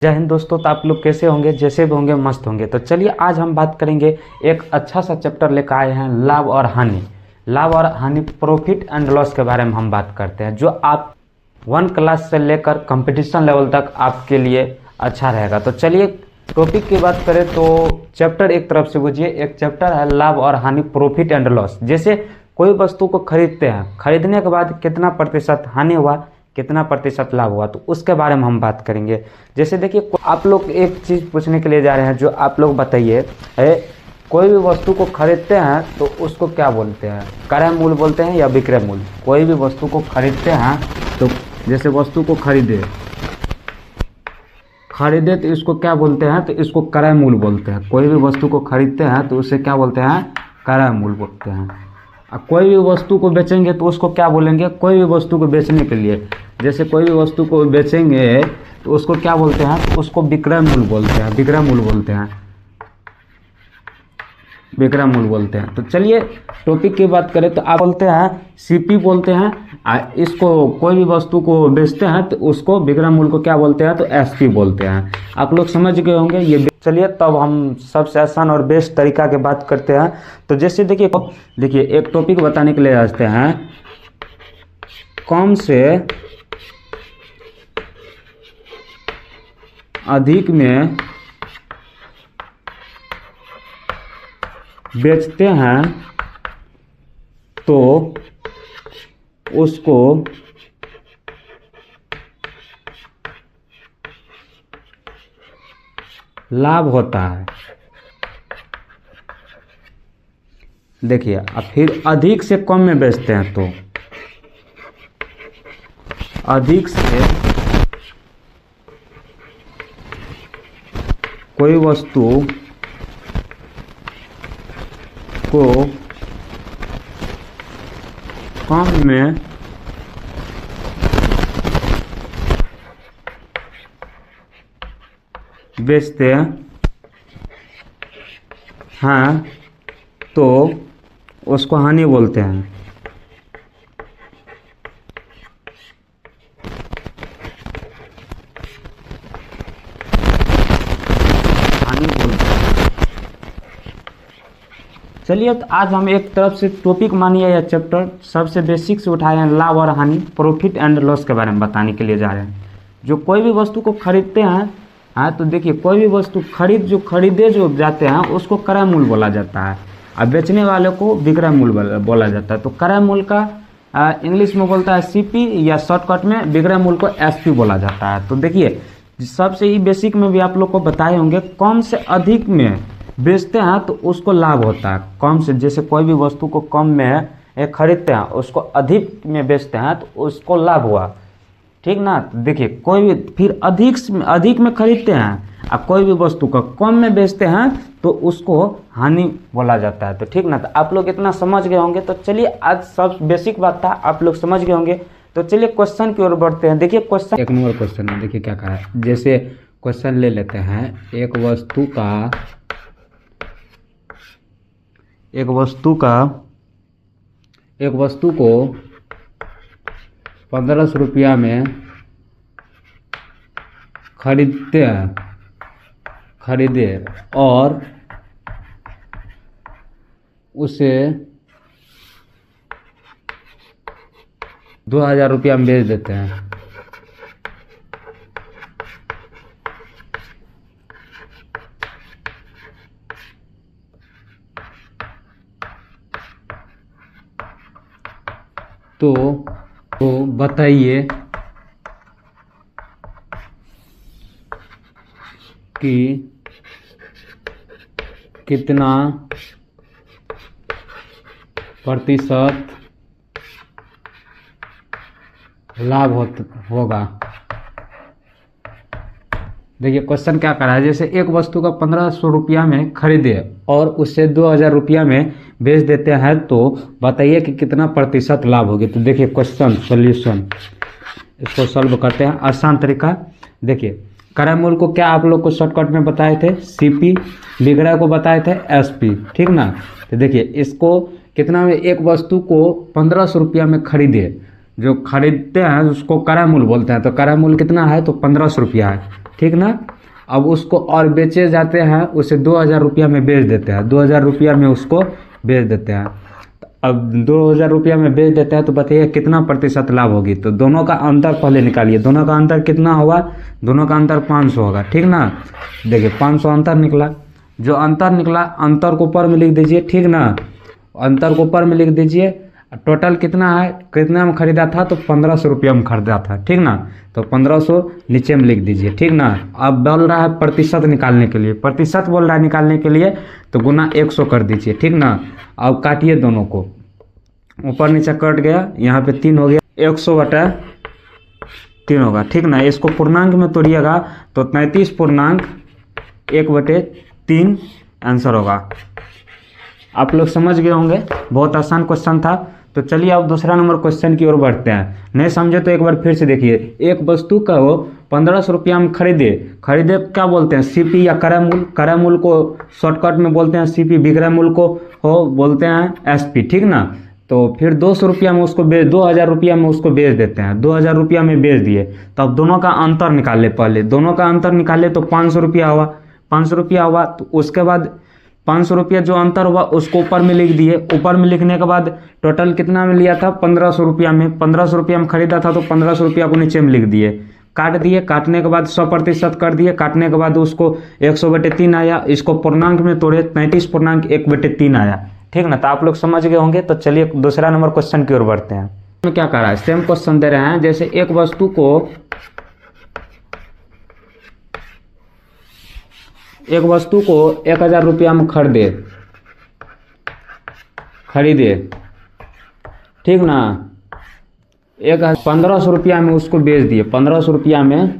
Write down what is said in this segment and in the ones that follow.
जय हिंद दोस्तों। तो आप लोग कैसे होंगे? जैसे भी होंगे मस्त होंगे। तो चलिए आज हम बात करेंगे, एक अच्छा सा चैप्टर लेकर आए हैं, लाभ और हानि। लाभ और हानि, प्रॉफिट एंड लॉस के बारे में हम बात करते हैं, जो आप 1 क्लास से लेकर कंपटीशन लेवल तक आपके लिए अच्छा रहेगा। तो चलिए टॉपिक की बात करें तो चैप्टर एक तरफ से बुझिए, एक चैप्टर है लाभ और हानि, प्रॉफिट एंड लॉस। जैसे कोई वस्तु को खरीदते हैं, खरीदने के बाद कितना प्रतिशत हानि हुआ, कितना प्रतिशत लाभ हुआ, तो उसके बारे में हम बात करेंगे। जैसे देखिए, आप लोग एक चीज़ पूछने के लिए जा रहे हैं, जो आप लोग बताइए, कोई भी वस्तु को खरीदते हैं तो उसको क्या बोलते हैं? क्रय मूल्य बोलते हैं या विक्रय मूल्य? कोई भी वस्तु को खरीदते हैं तो जैसे वस्तु को खरीदे तो इसको क्या बोलते हैं? तो इसको क्रय मूल्य बोलते हैं। कोई भी वस्तु को खरीदते हैं तो उसे क्या बोलते हैं? क्रय मूल्य बोलते हैं। और कोई भी वस्तु को बेचेंगे तो उसको क्या बोलेंगे? कोई भी वस्तु को बेचने के लिए, जैसे कोई भी वस्तु को बेचेंगे तो उसको क्या बोलते हैं? तो उसको विक्रय मूल्य बोलते हैं। विक्रय मूल्य बोलते हैं, विक्रय मूल्य बोलते हैं। तो चलिए टॉपिक की बात करें तो आप बोलते हैं सीपी बोलते हैं। इसको कोई भी वस्तु को बेचते हैं तो उसको विक्रय मूल्य को क्या बोलते हैं? तो एसपी बोलते हैं। आप लोग समझ गए होंगे ये। चलिए तब हम सबसे आसान और बेस्ट तरीका की बात करते हैं। तो जैसे देखिए एक टॉपिक बताने के लिए आते हैं, कम से अधिक में बेचते हैं तो उसको लाभ होता है। देखिए, अब फिर अधिक से कम में बेचते हैं तो अधिक से कोई वस्तु को कम में बेचते हैं तो उसको हानि बोलते हैं। हानि बोलते हैं। चलिए तो आज हम एक तरफ से टॉपिक मानिए या चैप्टर सबसे बेसिक से उठाए हैं, लाभ और हानि, प्रॉफिट एंड लॉस के बारे में बताने के लिए जा रहे हैं। जो कोई भी वस्तु को खरीदते हैं, हाँ, तो देखिए कोई भी वस्तु खरीदे जो जाते हैं उसको क्रय मूल्य बोला जाता है, और बेचने वाले को विक्रय मूल्य बोला जाता है। तो क्रय मूल्य का इंग्लिश में बोलता है सीपी, या शॉर्टकट में विक्रय मूल्य को एसपी बोला जाता है। तो देखिए सबसे ही बेसिक में भी आप लोग को बताए होंगे, कम से अधिक में बेचते हैं तो उसको लाभ होता है। कम से, जैसे कोई भी वस्तु को कम में खरीदते हैं, उसको अधिक में बेचते हैं तो उसको लाभ हुआ, ठीक ना। देखिए कोई भी फिर अधिक में खरीदते हैं और कोई भी वस्तु को कम में बेचते हैं तो उसको हानि बोला जाता है। तो ठीक ना। तो आप लोग इतना समझ गए होंगे। तो चलिए आज सब बेसिक बात था, आप लोग समझ गए होंगे। तो चलिए क्वेश्चन की ओर बढ़ते हैं। देखिए क्वेश्चन, एक नंबर क्वेश्चन है, देखिए क्या कहा है। जैसे क्वेश्चन ले लेते हैं, एक वस्तु को 1500 रुपया में खरीदे और उसे 2000 रुपया में बेच देते हैं। तो बताइए कि कितना प्रतिशत लाभ होगा। देखिए क्वेश्चन क्या कर रहा है, जैसे एक वस्तु का 1500 रुपया में खरीदे और उससे 2000 रुपया में बेच देते हैं, तो बताइए कि कितना प्रतिशत लाभ होगी। तो देखिए क्वेश्चन सॉल्यूशन, इसको सॉल्व करते हैं आसान तरीका। देखिए क्रय मूल्य को क्या आप लोग को शॉर्टकट में बताए थे? सीपी। विक्रय को बताए थे एसपी, ठीक ना। तो देखिए इसको कितना में, एक वस्तु को 1500 रुपया में खरीदे, जो खरीदते हैं उसको क्रय मूल्य बोलते हैं। तो क्रय मूल्य कितना है? तो 1500 रुपया है, ठीक ना। अब उसको और बेचे जाते हैं, उसे 2000 रुपया में बेच देते हैं, 2000 रुपया में उसको बेच देते हैं। अब 2000 रुपया में बेच देते हैं तो बताइए कितना प्रतिशत लाभ होगी। तो दोनों का अंतर पहले निकालिए, दोनों का अंतर कितना होगा, दोनों का अंतर 500 होगा, ठीक ना। देखिए 500 अंतर निकला, जो अंतर निकला अंतर को ऊपर में लिख दीजिए, ठीक ना। अंतर को ऊपर में लिख दीजिए। टोटल कितना है, कितना में खरीदा था, तो 1500 रुपया में खरीदा था, ठीक ना। तो 1500 नीचे में लिख दीजिए, ठीक ना। अब बोल रहा है प्रतिशत निकालने के लिए, प्रतिशत बोल रहा है निकालने के लिए, तो गुना 100 कर दीजिए, ठीक ना। अब काटिए दोनों को, ऊपर नीचे कट गया, यहाँ पे 3 हो गया, 100/3 होगा, ठीक ना। इसको पूर्णांक में तोड़िएगा तो 33/1/3 आंसर होगा। आप लोग समझ गए होंगे, बहुत आसान क्वेश्चन था। तो चलिए अब दूसरा नंबर क्वेश्चन की ओर बढ़ते हैं। नहीं समझे तो एक बार फिर से देखिए। एक वस्तु का वो 1500 रुपया में खरीदे क्या बोलते हैं, सीपी या क्रय मूल्य। क्रय मूल्य को शॉर्टकट में बोलते हैं सीपी, विक्रय मूल्य को हो बोलते हैं एसपी, ठीक ना। तो फिर 200 रुपया में उसको 2000 रुपया में उसको बेच देते हैं, 2000 रुपया में बेच दिए। तो अब दोनों का अंतर निकाले, पहले दोनों का अंतर निकाले तो 500 रुपया हुआ, 500 रुपया हुआ। तो उसके बाद 500 रुपया जो अंतर हुआ उसको ऊपर में लिख दिए। ऊपर में लिखने के बाद टोटल कितना में लिया था, 1500 रुपया में, 1500 रुपया में खरीदा था, तो 1500 रुपया को नीचे में लिख दिए, काट दिए। काटने के बाद 100% कर दिए, काटने के बाद उसको 100/3 आया। इसको पूर्णांक में तोड़े 33.1/3 आया, ठीक ना। तो आप लोग समझ गए होंगे। तो चलिए दूसरा नंबर क्वेश्चन की ओर बढ़ते हैं। क्या कर रहा है, सेम क्वेश्चन दे रहे हैं। जैसे एक वस्तु को 1000 रुपया में खरीदे, ठीक ना। 1500 रुपया में उसको बेच दिए, 1500 रुपया में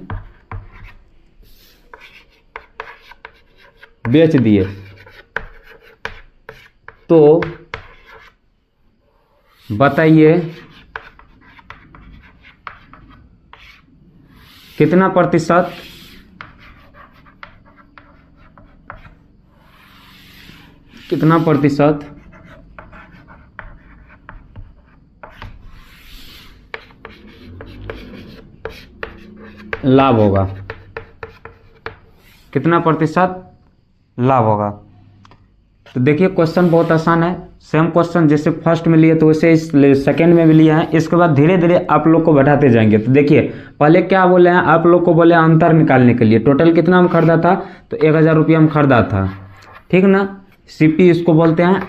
बेच दिए। तो बताइए कितना प्रतिशत लाभ होगा, कितना प्रतिशत लाभ होगा। तो देखिए क्वेश्चन बहुत आसान है। सेम क्वेश्चन जैसे फर्स्ट में लिए तो वैसे इस सेकेंड में भी लिया है। इसके बाद धीरे धीरे आप लोग को बढ़ाते जाएंगे। तो देखिए पहले क्या बोले हैं, आप लोग को बोले अंतर निकालने के लिए। टोटल कितना में खरीदा था, तो 1000 रुपया में खरीदा था, ठीक ना। सीपी इसको बोलते हैं।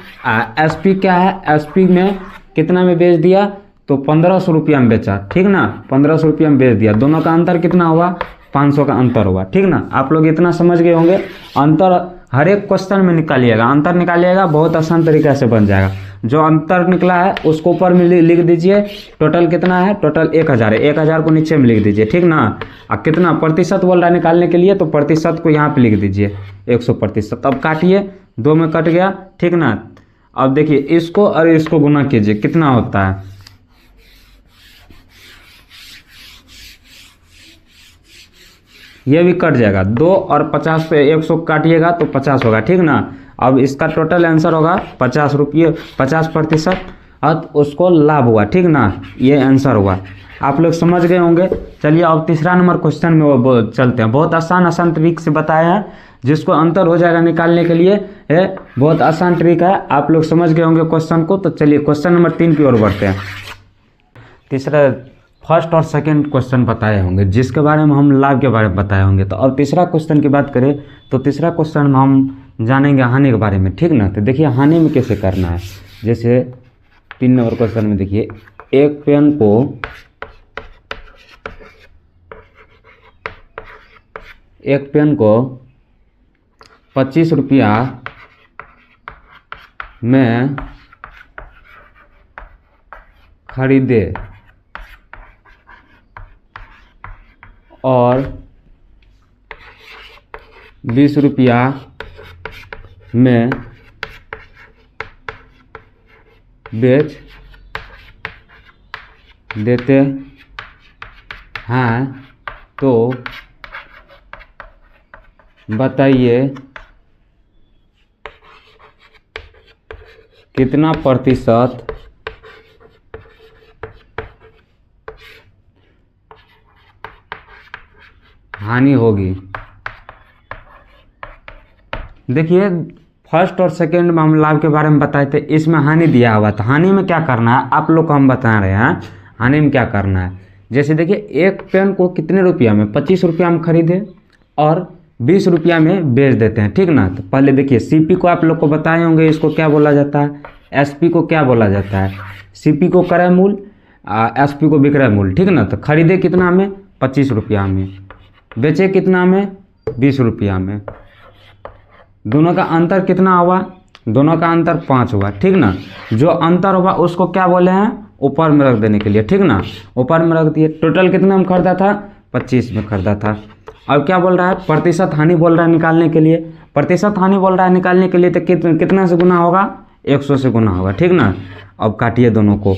एसपी क्या है, एसपी में कितना में बेच दिया, तो 1500 रुपया में बेचा, ठीक ना। 1500 रुपया में बेच दिया। दोनों का अंतर कितना हुआ, 500 का अंतर हुआ, ठीक ना। आप लोग इतना समझ गए होंगे। अंतर हर एक क्वेश्चन में निकालिएगा, अंतर निकालिएगा, बहुत आसान तरीका से बन जाएगा। जो अंतर निकला है उसको ऊपर में लिख दीजिए। टोटल कितना है, टोटल 1000 है, 1000 को नीचे में लिख दीजिए, ठीक ना। अब कितना प्रतिशत बोल रहा है निकालने के लिए, तो प्रतिशत को यहाँ पे लिख दीजिए 100%। अब काटिए, 2 में कट गया, ठीक ना। अब देखिए इसको और इसको गुना कीजिए, कितना होता है, ये भी कट जाएगा। 2 और 50 पे 100 काटिएगा तो 50 होगा, ठीक ना। अब इसका टोटल आंसर होगा 50 रुपये, 50% और उसको लाभ हुआ, ठीक ना। ये आंसर हुआ। आप लोग समझ गए होंगे। चलिए अब तीसरा नंबर क्वेश्चन में वो चलते हैं। बहुत आसान ट्रिक से बताया है, जिसको अंतर हो जाएगा निकालने के लिए है, बहुत आसान ट्रिक है। आप लोग समझ गए होंगे क्वेश्चन को। तो चलिए क्वेश्चन नंबर 3 की ओर बढ़ते हैं। तीसरा फर्स्ट और सेकंड क्वेश्चन बताए होंगे, जिसके बारे में हम लाभ के बारे में बताए होंगे। तो अब तीसरा क्वेश्चन की बात करें तो तीसरा क्वेश्चन में हम जानेंगे हानि के बारे में, ठीक ना। तो देखिए हानि में कैसे करना है। जैसे 3 नंबर क्वेश्चन में देखिए, एक पेन को 25 रुपया में खरीदे और 20 रुपया में बेच देते हैं, तो बताइए कितना प्रतिशत हानि होगी। देखिए फर्स्ट और सेकंड में हम लाभ के बारे में बताए थे, इसमें हानि दिया हुआ था। हानि में क्या करना है आप लोग को हम बता रहे हैं, हानि में क्या करना है। जैसे देखिए एक पेन को कितने रुपया में, 25 रुपया में खरीदे और 20 रुपया में बेच देते हैं, ठीक ना। तो पहले देखिए सीपी को आप लोग को बताए होंगे, इसको क्या बोला जाता है, एसपी को क्या बोला जाता है। सीपी को क्रय मूल्य, एसपी को विक्रय मूल्य, ठीक ना। तो खरीदे कितना में, 25 रुपया में, बेचे कितना में, 20 रुपया में। दोनों का अंतर कितना हुआ, दोनों का अंतर 5 हुआ, ठीक ना। जो अंतर हुआ उसको क्या बोले हैं, ऊपर में रख देने के लिए, ठीक ना। ऊपर में रख दिए। टोटल कितना में खरीदा था, 25 में खरीदा था। अब क्या बोल रहा है, प्रतिशत हानि बोल रहा है निकालने के लिए। प्रतिशत हानि बोल रहा है निकालने के लिए तो कितना से गुना होगा, 100 से गुना होगा, ठीक ना। अब काटिए दोनों को,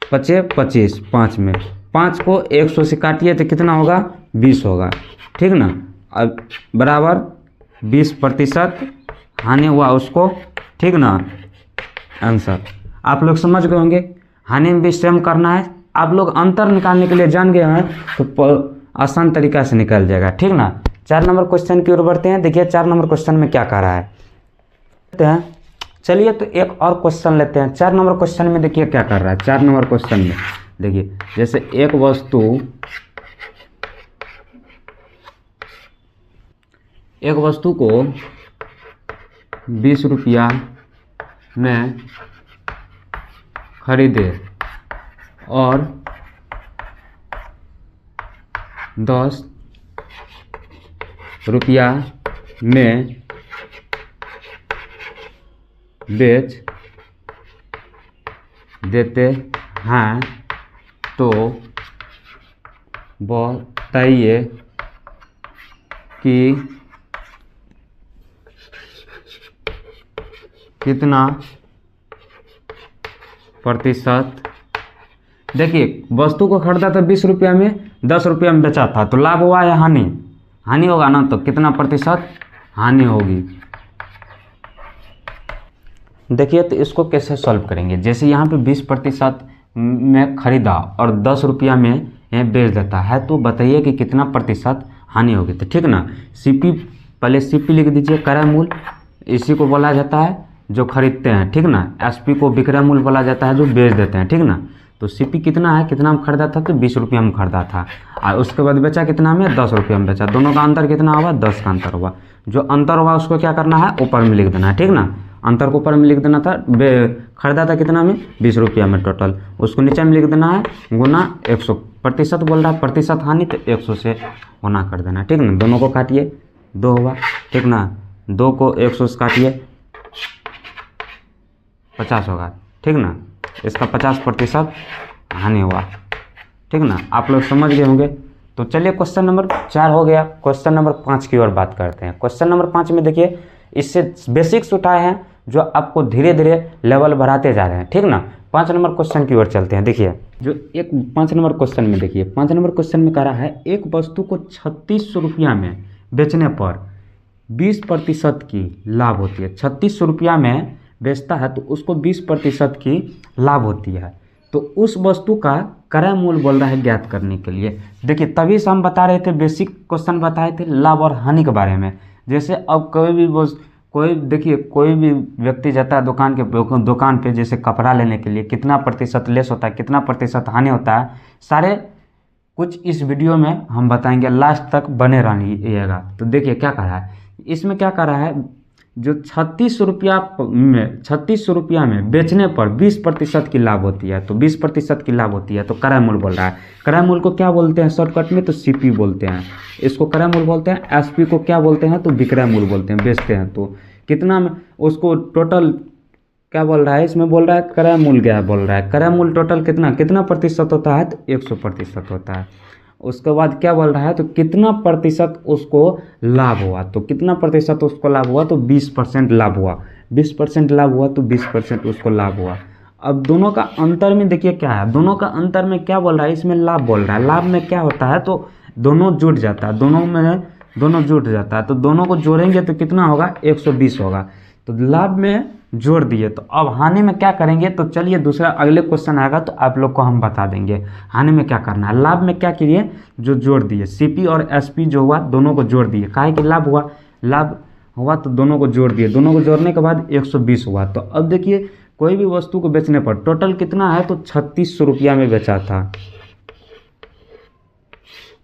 25 25 5 में, 5 को 100 से काटिए तो कितना होगा, 20 होगा, ठीक ना। अब बराबर 20% हानि हुआ उसको, ठीक ना। आंसर आप लोग समझ गए होंगे। हानि में भी सेम करना है। आप लोग अंतर निकालने के लिए जान गए हैं तो आसान तरीका से निकल जाएगा, ठीक ना। 4 नंबर क्वेश्चन की ओर बढ़ते हैं। देखिए 4 नंबर क्वेश्चन में क्या कह रहा है, चलिए तो एक और क्वेश्चन लेते हैं। 4 नंबर क्वेश्चन में देखिए क्या कर रहा है। 4 नंबर क्वेश्चन में देखिए जैसे एक वस्तु को 20 रुपया में खरीदे और 10 रुपया में बेच देते हैं तो बताइए कि कितना प्रतिशत। देखिए वस्तु को खरीदा था 20 रुपया में, 10 रुपया में बेचा था, तो लाभ हुआ या हानि, हानि होगा ना। तो कितना प्रतिशत हानि होगी। देखिए तो इसको कैसे सॉल्व करेंगे। जैसे यहाँ पे 20% में खरीदा और 10 रुपया में बेच देता है, तो बताइए कि कितना प्रतिशत हानि होगी। तो ठीक ना, सीपी पहले सीपी लिख दीजिए, क्रय मूल्य, इसी को बोला जाता है जो खरीदते हैं, ठीक ना। एसपी को विक्रय मूल्य बोला जाता है जो बेच देते हैं, ठीक ना। तो सीपी कितना है, कितना में खरीदा था, तो 20 रुपया में खरीदा था और उसके बाद बेचा कितना में, 10 रुपया में बेचा। दोनों का अंतर कितना हुआ, 10 का अंतर हुआ। जो अंतर हुआ उसको क्या करना है, ऊपर में लिख देना है, ठीक ना। अंतर को ऊपर में लिख देना था, खरीदा था कितना में, 20 रुपया में टोटल, उसको नीचे में लिख देना है गुना 100। प्रतिशत बोल रहा है, प्रतिशत हानि, तो 100 से गुना कर देना, ठीक ना। दोनों को काटिए, 2 हुआ, ठीक ना। 2 को 100 से काटिए, 50 होगा, ठीक ना। इसका 50% हानि हुआ, ठीक ना। आप लोग समझ गए होंगे। तो चलिए क्वेश्चन नंबर 4 हो गया। क्वेश्चन नंबर 5 की ओर बात करते हैं। क्वेश्चन नंबर 5 में देखिए, इससे बेसिक्स उठाए हैं जो आपको धीरे धीरे लेवल बढ़ाते जा रहे हैं, ठीक ना। 5 नंबर क्वेश्चन की ओर चलते हैं। देखिए जो 5 नंबर क्वेश्चन में देखिए, 5 नंबर क्वेश्चन में कह रहा है, एक वस्तु को 3600 रुपया में बेचने पर 20% की लाभ होती है। 3600 रुपया में बेचता है तो उसको 20% की लाभ होती है। तो उस वस्तु का क्रय मूल्य बोल रहा है ज्ञात करने के लिए। देखिए तभी से हम बता रहे थे, बेसिक क्वेश्चन बताए थे लाभ और हानि के बारे में। जैसे अब कोई भी व्यक्ति जाता है दुकान पे जैसे कपड़ा लेने के लिए, कितना प्रतिशत लेस होता है, कितना प्रतिशत हानि होता है, सारे कुछ इस वीडियो में हम बताएंगे, लास्ट तक बने रहिएगा। तो देखिए क्या कर रहा है, इसमें क्या कर रहा है, जो 3600 रुपया में बेचने पर 20% की लाभ होती है, तो 20% की लाभ होती है तो क्रय मूल्य बोल रहा है। क्रय मूल्य को क्या बोलते हैं शॉर्टकट में, तो सीपी बोलते हैं, इसको क्रय मूल्य बोलते हैं। एसपी को क्या बोलते हैं, तो विक्रय मूल्य बोलते हैं, बेचते हैं तो कितना में उसको टोटल क्या बोल रहा है, इसमें बोल रहा है क्रय मूल्य क्या बोल रहा है, क्रय मूल्य टोटल कितना प्रतिशत होता है, तो 100% होता है। उसके बाद क्या बोल रहा है, तो कितना प्रतिशत उसको लाभ हुआ, तो कितना प्रतिशत उसको लाभ हुआ, तो 20% लाभ हुआ। 20% लाभ हुआ तो 20% उसको लाभ हुआ। अब दोनों का अंतर में देखिए क्या है, दोनों का अंतर में क्या बोल रहा है, इसमें लाभ बोल रहा है। लाभ में क्या होता है, तो दोनों जुट जाता है, दोनों जुट जाता है, तो दोनों को जोड़ेंगे तो कितना होगा, 120 होगा। तो लाभ में जोड़ दिए। तो अब हानि में क्या करेंगे, तो चलिए दूसरा अगले क्वेश्चन आएगा तो आप लोग को हम बता देंगे हानि में क्या करना है। लाभ में क्या किए, जो जोड़ दिए सीपी और एसपी जो हुआ दोनों को जोड़ दिए, काहे कि लाभ हुआ तो दोनों को जोड़ दिए, दोनों को जोड़ने के बाद 120 हुआ। तो अब देखिए कोई भी वस्तु को बेचने पर टोटल कितना है, तो 3600 रुपया में बेचा था।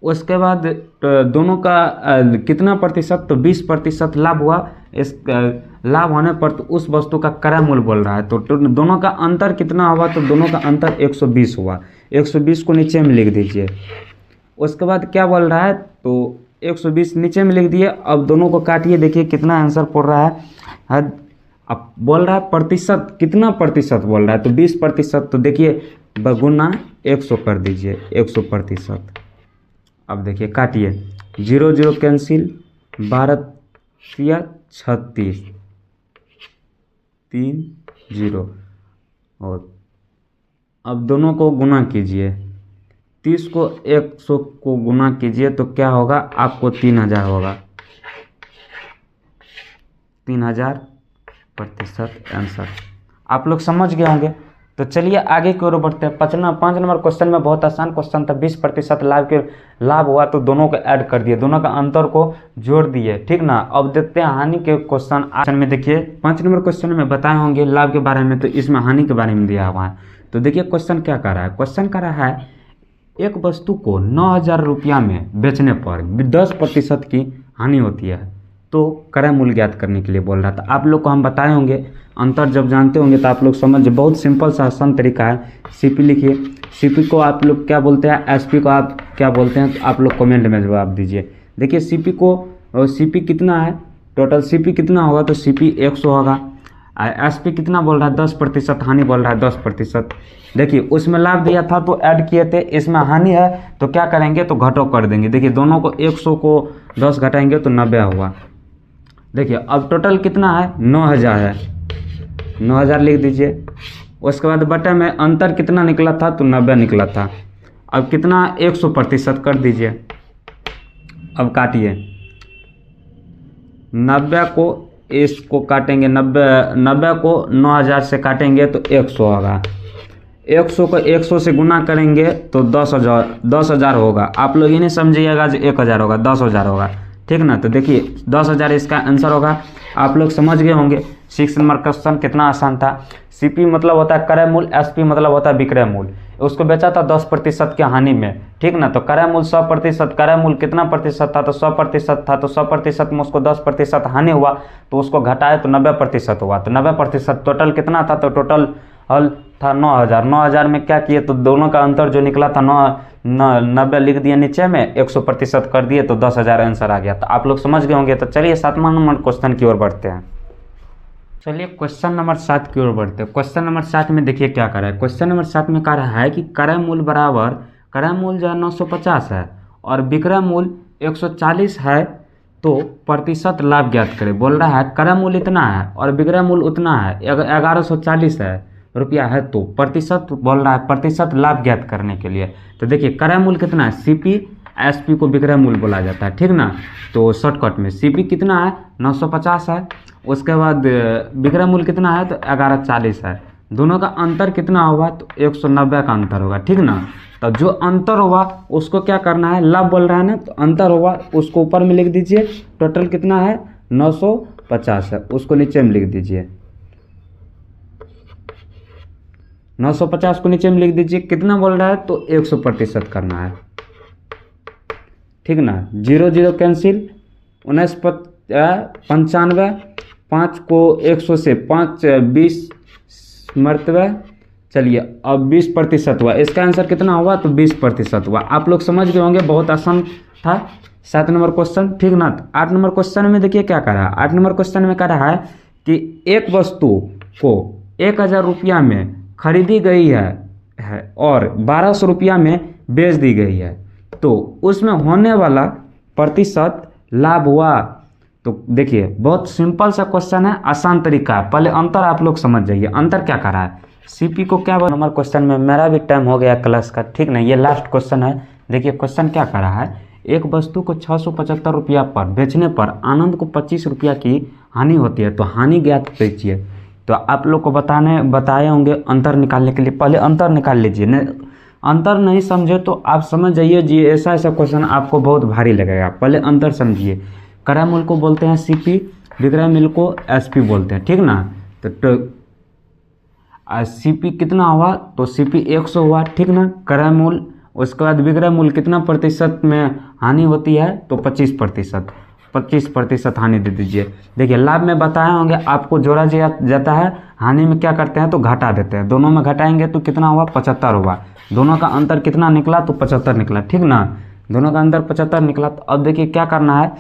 उसके बाद दोनों का कितना प्रतिशत, तो 20% लाभ हुआ। इस लाभ होने पर तो उस वस्तु का क्रय मूल्य बोल रहा है, तो दोनों का अंतर कितना हुआ, तो दोनों का अंतर 120 हुआ। 120 को नीचे में लिख दीजिए। उसके बाद क्या बोल रहा है, तो 120 नीचे में लिख दिए। अब दोनों को काटिए, देखिए कितना आंसर पड़ रहा है। अब बोल रहा है प्रतिशत, कितना प्रतिशत बोल रहा है, तो 20%। तो देखिए गुना 100 कर दीजिए, 100%। अब देखिए काटिए, 0 0 कैंसिल, 12 या 36, 3 0। और अब दोनों को गुना कीजिए, 30 को 100 को गुना कीजिए तो क्या होगा, आपको 3000 होगा। 3000% आंसर आप लोग समझ गए होंगे। तो चलिए आगे की ओर बढ़ते हैं। 5 नंबर क्वेश्चन में बहुत आसान क्वेश्चन था। 20% लाभ हुआ तो दोनों को ऐड कर दिए, दोनों का अंतर को जोड़ दिए, ठीक ना। अब देखते हैं हानि के क्वेश्चन में। देखिए 5 नंबर क्वेश्चन में बताए होंगे लाभ के बारे में, तो इसमें हानि के बारे में दिया हुआ है। तो देखिए क्वेश्चन क्या कर रहा है, क्वेश्चन कर रहा है एक वस्तु को 9000 रुपया में बेचने पर 10% की हानि होती है, तो क्रय मूल्य ज्ञात करने के लिए बोल रहा था। आप लोग को हम बताए होंगे, अंतर जब जानते होंगे तो आप लोग समझ, बहुत सिंपल सा आसान तरीका है। सीपी लिखिए, सीपी को आप लोग क्या बोलते हैं, एसपी को आप क्या बोलते हैं, तो आप लोग कमेंट में जवाब दीजिए। देखिए सीपी को, सीपी कितना है, टोटल सीपी कितना होगा, तो सीपी 100 होगा। एसपी कितना बोल रहा है, 10% हानि बोल रहा है, 10%। देखिए उसमें लाभ दिया था तो ऐड किए थे, इसमें हानि है तो क्या करेंगे, तो घटो कर देंगे। देखिए दोनों को 100 को 10 घटाएंगे तो 90 हुआ। देखिए अब टोटल कितना है, 9000 है, 9000 लिख दीजिए। उसके बाद बटे में अंतर कितना निकला था, तो 90 निकला था। अब कितना, 100% कर दीजिए। अब काटिए, 90 को इसको काटेंगे, 90 को 9000 से काटेंगे तो 100 होगा। 100 को 100 से गुना करेंगे तो 10,000 होगा। आप लोग ये नहीं समझिएगा जो 1000 होगा, 10,000 होगा, ठीक ना। तो देखिए 10,000 इसका आंसर होगा। आप लोग समझ गए होंगे। 6 नंबर क्वेश्चन कितना आसान था। सीपी मतलब होता है क्रय मूल्य, एसपी मतलब होता है विक्रय मूल्य। उसको बेचा था 10% के हानि में, ठीक ना। तो क्रय मूल्य 100%, क्रय मूल्य कितना प्रतिशत था, तो 100% था। तो 100% में उसको 10% हानि हुआ तो उसको घटाए तो 90% हुआ। तो 90% टोटल कितना था, तो टोटल हल था 9000। 9000 में क्या किए, तो दोनों का अंतर जो निकला था 90 लिख दिए नीचे में, 100% कर दिए तो 10,000 आंसर आ गया। तो आप लोग समझ गए होंगे। तो चलिए 7वां नंबर क्वेश्चन की ओर बढ़ते हैं। चलिए क्वेश्चन नंबर 7 की ओर बढ़ते हैं। क्वेश्चन नंबर 7 में देखिए क्या कर रहा है। क्वेश्चन नंबर 7 में कह रहा है कि क्रय मूल्य बराबर, क्रय मूल्य जो है 950 है और विक्रय मूल्य 140 है, तो प्रतिशत लाभ ज्ञात करें। बोल रहा है क्रय मूल्य इतना है और विक्रय मूल्य उतना है, 1140 है रुपया है, तो प्रतिशत बोल रहा है, प्रतिशत लाभ ज्ञात करने के लिए। तो देखिए क्रय मूल्य कितना है, सीपी एसपी को विक्रय मूल्य बोला जाता है, ठीक ना। तो शॉर्टकट में सीपी कितना है, 950 है। उसके बाद विक्रय मूल्य कितना है, तो 1140 है। दोनों का अंतर कितना होगा, तो 190 का अंतर होगा, ठीक ना। तो जो अंतर होगा उसको क्या करना है, लाभ बोल रहा है ना, तो अंतर होगा उसको ऊपर में लिख दीजिए। टोटल कितना है, 950 है, उसको नीचे में लिख दीजिए। 950 को नीचे में लिख दीजिए। कितना बोल रहा है, तो 100% करना है, ठीक ना। 0 0 कैंसिल, 19 95, 5 को 100 से 5 20 मरतबा। चलिए अब 20% हुआ। इसका आंसर कितना हुआ, तो 20% हुआ। आप लोग समझ गए होंगे, बहुत आसान था 7 नंबर क्वेश्चन, ठीक ना। 8 नंबर क्वेश्चन में देखिए क्या कर रहा है। 8 नंबर क्वेश्चन में कह रहा है कि एक वस्तु को 1000 रुपया में खरीदी गई है और 1200 रुपया में बेच दी गई है, तो उसमें होने वाला प्रतिशत लाभ हुआ। तो देखिए बहुत सिंपल सा क्वेश्चन है, आसान तरीका है। पहले अंतर आप लोग समझ जाइए। अंतर क्या कर रहा है, सीपी को क्या नंबर क्वेश्चन में, मेरा भी टाइम हो गया क्लास का, ठीक ना। ये लास्ट क्वेश्चन है। देखिए क्वेश्चन क्या कर रहा है, एक वस्तु को 675 रुपया पर बेचने पर आनंद को 25 रुपया की हानि होती है, तो हानि ज्ञात कीजिए। तो आप लोग को बताए होंगे अंतर निकालने के लिए। पहले अंतर निकाल लीजिए, नहीं अंतर नहीं समझे तो आप समझ जाइए जी, ऐसा ऐसा क्वेश्चन आपको बहुत भारी लगेगा। पहले अंतर समझिए। क्रय मूल्य को बोलते हैं सीपी, विक्रय मूल्य को एसपी बोलते हैं, ठीक ना। तो सीपी कितना हुआ, तो सीपी 100 हुआ, ठीक ना। क्रय मूल्य, उसके बाद विक्रय मूल्य कितना प्रतिशत में हानि होती है, तो 25% हानि दे दीजिए। देखिए लाभ में बताए होंगे आपको जोड़ा जाता है, हानि में क्या करते हैं तो घटा देते हैं। दोनों में घटाएंगे तो कितना हुआ, 75 हुआ। दोनों का अंतर कितना निकला, तो 75 निकला, ठीक ना। दोनों का अंतर 75 निकला। तो अब देखिए क्या करना है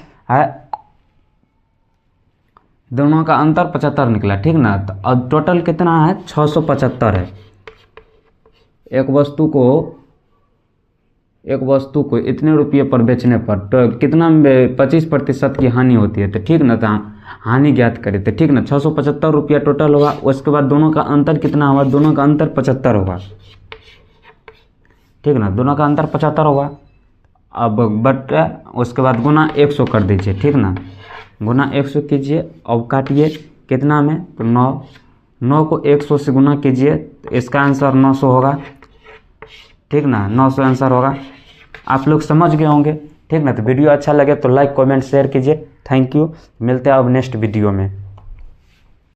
दोनों का अंतर 75 निकला, ठीक ना। तो अब टोटल कितना है, 675 है। एक वस्तु को इतने रुपये पर बेचने पर तो कितना 25% की हानि होती है, तो ठीक ना। तो हानि ज्ञात करे थे, ठीक ना। 675 रुपया टोटल हुआ। उसके बाद दोनों का अंतर कितना हुआ, दोनों का अंतर 75 होगा, ठीक ना। दोनों का अंतर 75 होगा। अब बट उसके बाद गुना 100 कर दीजिए, ठीक ना। गुना 100 कीजिए। अब काटिए कितना में, तो 9 को 100 से गुना कीजिए, तो इसका आंसर 900 होगा, ठीक ना। 900 आंसर होगा। आप लोग समझ गए होंगे, ठीक ना। तो वीडियो अच्छा लगे तो लाइक कमेंट शेयर कीजिए। Thank you. मिलते हैं अब नेक्स्ट वीडियो में।